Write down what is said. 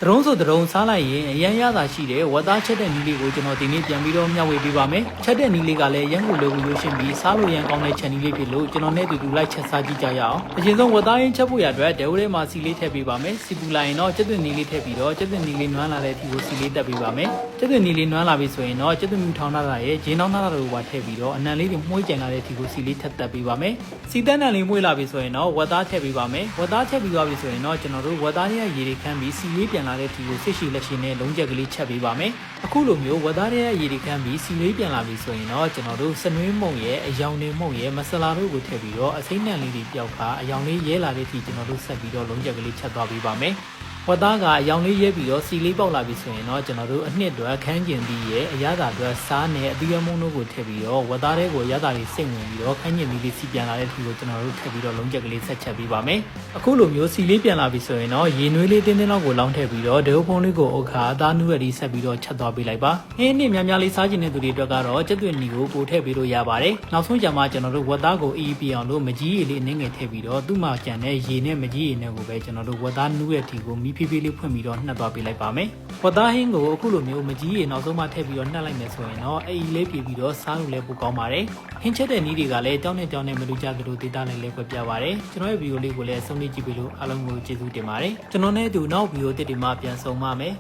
ဒရုန်းဆိုဒရုန်းစားလိုက်ရင်အရန်ရတာရှိတယ်ဝတ်သားချက်တဲ့နီးလေးကိုကျွန်တော်ဒီနေ့ပြန်ပြီးတော့မျှဝေပေးပါမယ်ချက်တဲ့နီးလေးကလည်းရန်ကိုလိုကိုလို့ရှင်းပြီးစားလို့ရန်ကောင်းတဲ့ချက်နီးလေးဖြစ်လို့ကျွန်တော်နဲ့တူတူလိုက်ချက်စားကြည့်ကြရအောင်အရင်ဆုံးဝတ်သားရင်းချက်ဖို့ရအတွက်ဒဲဝထဲမှာစီလေးထည့်ပေးပါမယ်စီပူလိုက်ရင်တော့ချက်သွင်းနီးလေးထည့်ပြီးတော့ချက်သွင်းနီးလေးနွမ်းလာတဲ့အထိကိုစီလေးတက်ပေးပါမယ်ချက်သွင်းနီးလေးနွမ်းလာပြီဆိုရင်တော့ချက်သွင်းမြူထောင်းထားတာရဲ့ဂျင်းထောင်းထားတာတို့ပါထည့်ပြီးတော့အနံလေးတွေမှုှွေးကြံလာတဲ့အထိကိုစီလေးထပ်တက်ပေးပါမယ်စီတန်းနံလေးမှုှွေးလာပြီဆိုရင်တော့ဝတ်သားထည့်ပေးပါမယ်ဝတ်သားချက်ပြီးသွားပြီဆိုရင်တော့ကျွန်တော်တို့ဝတ်သားရဲ့ရေတွေခမ်းပြီးစီလေးပြန်လာတဲ့အထိကိုစစ်ရှိလက်ရှိနဲ့လုံးချက်ကလေးချက်ပေးပါမယ်အခုလိုမျိုးဝတ်သားရဲ့ရေတွေခမ်းပြီးစီလေးပြန်လာပြီဆိုရင်တော့ကျွန်တော်တို့စနွေးမုံရဲ့အယောင်နေမုံရဲ့မဆလာတို့ကိုထည့်ပြီးတော့အစိမ့်နံလေးတွေပျောက်ခါအယောင်လေးရဲလာတဲ့အထိကျွန်တော်တို့ဆက်ပြီးတော့လုံးချက်ကလေးချက်သွားပေးပါမယ်ဝတ်သားကအယောင်လေးရဲပြီးတော့စီလေးပေါက်လာပြီဆိုရင်တော့ကျွန်တော်တို့အနှစ်အတွက်ခန်းကျင်ပြီးရဲ့အရသာအတွက်စားနဲ့အသီးအမုံတို့ကိုထည့်ပြီးတော့ဝတ်သားတွေကိုအရသာတွေစိတ်ဝင်ပြီးတော့ခန်းကျင်ပြီးလေးစီပြန်လာတဲ့ဒီကိုကျွန်တော်တို့ထည့်ပြီးတော့လုံးချက်ကလေးဆက်ချက်ပေးပါမယ်အခုလိုမျိုးစီလေးပြန်လာပြီဆိုရင်တော့ရေနွေးလေးတင်းတင်းလောက်ကိုလောင်းထည့်ပြီးတော့ဒိုးဖုံးလေးကိုအုတ်ခါအသားနူးရည်ဆက်ပြီးတော့ချက်သွားပေးလိုက်ပါအင်းနှစ်များများလေးစားကျင်တဲ့သူတွေအတွက်ကတော့ချက်သွင်းနီကိုပို့ထည့်ပေးလို့ရပါတယ်နောက်ဆုံးကြမှာကျွန်တော်တို့ဝတ်သားကိုအေးပြအောင်လို့မကြီးရည်လေးအနှင်းငယ်ထည့်ပြီးတော့သူ့မှာကြံတဲ့ရေနဲ့မကြီးရည်နဲ့ကိုပဲကျွန်တော်တို့ဝတ်သားနူးရည်တီကိုမီးဖေးဖေးလေးဖွင့်ပြီးတော့နှက်သွားပေးလိုက်ပါမယ်ဝတ်သားဟင်းကိုအခုလိုမျိုးမကြီးရည်နောက်ဆုံးမှထည့်ပြီးတော့နှက်လိုက်မယ်ဆိုရင်တော့အေးလေးပြေပြီးတော့စားလို့လည်းပိုကောင်းပါတယ်ဟင်းချက်တဲ့နီးတွေကလည်းတောင်းနဲ့တောင်းနဲ့မလူကြသလိုဒေတာနဲ့လည်းပြပါတယ်ကျွန်တော်ရဲ့ဗီဒီယိုလေးကိုလည်းအဆုံးလေးကြည့်ပေးလို့အားလုံးကိုကျေးဇူးတင်ပါတယ်ကျွန်တော်နဲ့အတူနောက်ဗီဒီယိုတစ်တွေမှာပြန်ဆုံပါမယ်